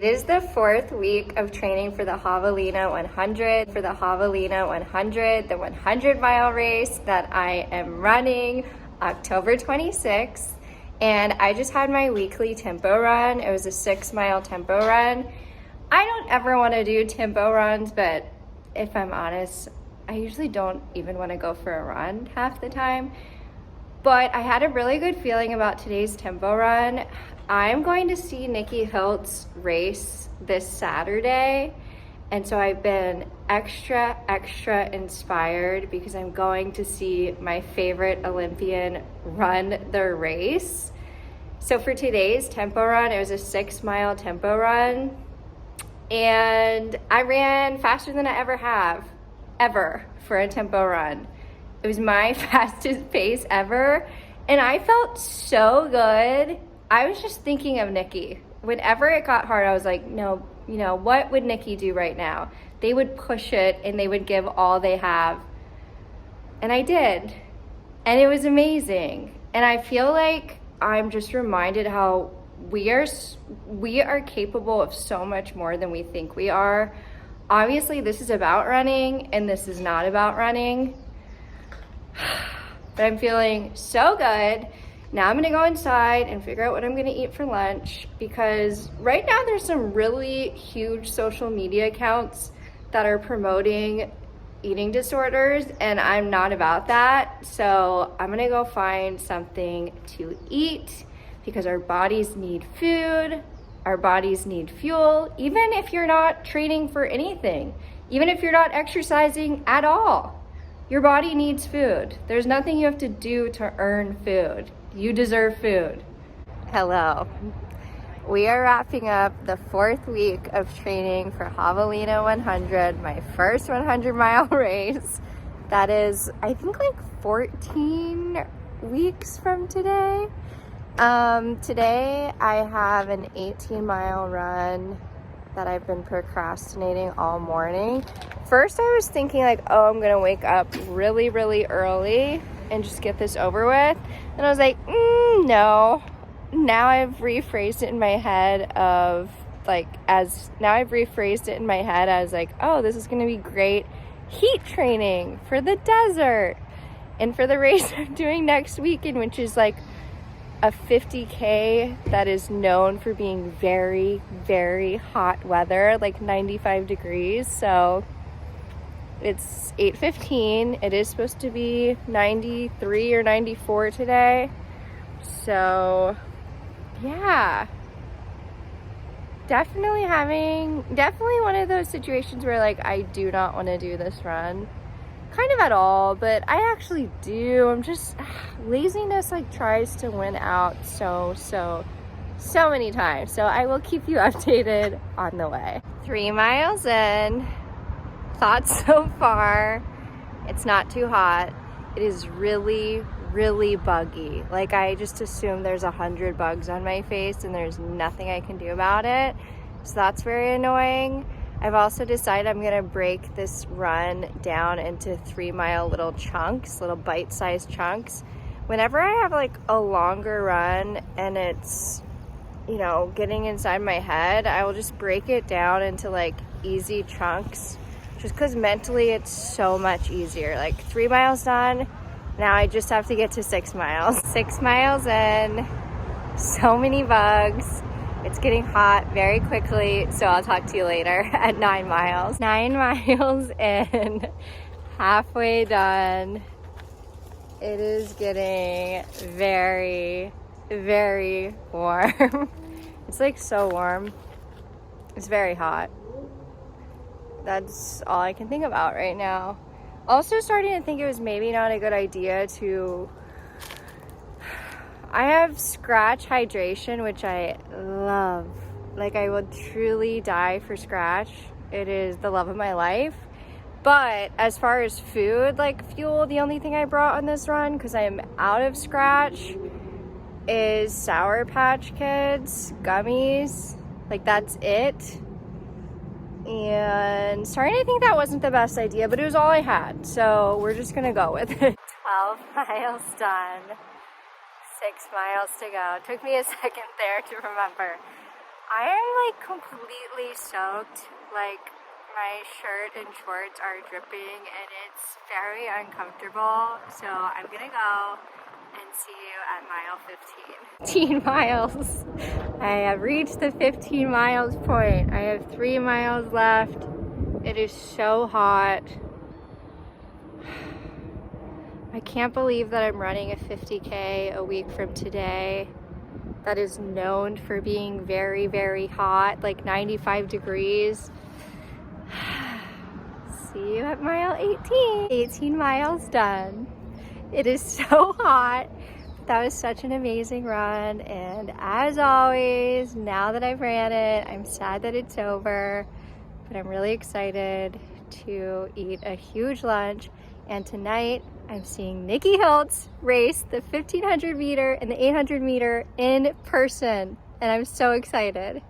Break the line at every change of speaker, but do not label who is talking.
It is the 4th week of training for the javelina 100, the 100-mile race that I am running October 26th. And I just had my weekly tempo run. It was a 6-mile tempo run. I don't ever want to do tempo runs, but if I'm honest, I usually don't even want to go for a run half the time. But I had a really good feeling about today's tempo run. I'm going to see Nikki Hilt's race this Saturday. And so I've been extra inspired because I'm going to see my favorite Olympian run the race. So for today's tempo run, it was a 6-mile tempo run. And I ran faster than I ever have, for a tempo run. It was my fastest pace ever. And I felt so good. I was just thinking of Nikki. Whenever it got hard, I was like, no, what would Nikki do right now? They would push it and they would give all they have. And I did. And it was amazing. And I feel like I'm just reminded how we are capable of so much more than we think we are. Obviously, this is about running and this is not about running. But I'm feeling so good. Now I'm gonna go inside and figure out what I'm gonna eat for lunch, because right now there's some really huge social media accounts that are promoting eating disorders, and I'm not about that. So I'm gonna go find something to eat because our bodies need food, our bodies need fuel, even if you're not training for anything, even if you're not exercising at all. Your body needs food. There's nothing you have to do to earn food. You deserve food. Hello. We are wrapping up the 4th week of training for Javelina 100, my first 100-mile race. That is, I think, like 14 weeks from today. Today I have an 18-mile run that I've been procrastinating all morning. First I was thinking like, oh, I'm gonna wake up really early and just get this over with. And I was like, no. Now I've rephrased it in my head as oh, this is gonna be great heat training for the desert and for the race I'm doing next weekend, which is like a 50K that is known for being very hot weather, like 95 degrees. So it's 8:15. It is supposed to be 93 or 94 today. So yeah, definitely one of those situations where like I do not want to do this run kind of at all, but I actually do. I'm just, laziness like tries to win out so many times. So I will keep you updated on the way. 3 miles in. Thoughts so far, it's not too hot. It is really buggy. Like I just assume there's 100 bugs on my face and there's nothing I can do about it. So that's very annoying. I've also decided I'm gonna break this run down into 3-mile little chunks, little bite-sized chunks. Whenever I have like a longer run and it's, getting inside my head, I will just break it down into like easy chunks, just because mentally it's so much easier. Like 3 miles done, now I just have to get to 6 miles. 6 miles in, so many bugs. It's getting hot very quickly, so I'll talk to you later at 9 miles. 9 miles in, halfway done. It is getting very warm. It's like so warm. It's very hot. That's all I can think about right now. Also starting to think it was maybe not a good idea to... I have Scratch hydration, which I love. Like I would truly die for Scratch. It is the love of my life. But as far as food, like fuel, the only thing I brought on this run, because I am out of Scratch, is Sour Patch Kids gummies. Like that's it. And starting to think that wasn't the best idea, but it was all I had. So we're just gonna go with it. 12 miles done. 6 miles to go. It took me a second there to remember. I am like completely soaked, like my shirt and shorts are dripping and it's very uncomfortable. So I'm gonna go and see you at mile 15. 15 miles. I have reached the 15 miles point. I have 3 miles left. It is so hot. I can't believe that I'm running a 50K a week from today. That is known for being very, very hot, like 95 degrees. See you at mile 18. 18 miles done. It is so hot. That was such an amazing run. And as always, now that I've ran it, I'm sad that it's over, but I'm really excited to eat a huge lunch. And tonight, I'm seeing Nikki Hiltz race the 1500 meter and the 800 meter in person. And I'm so excited.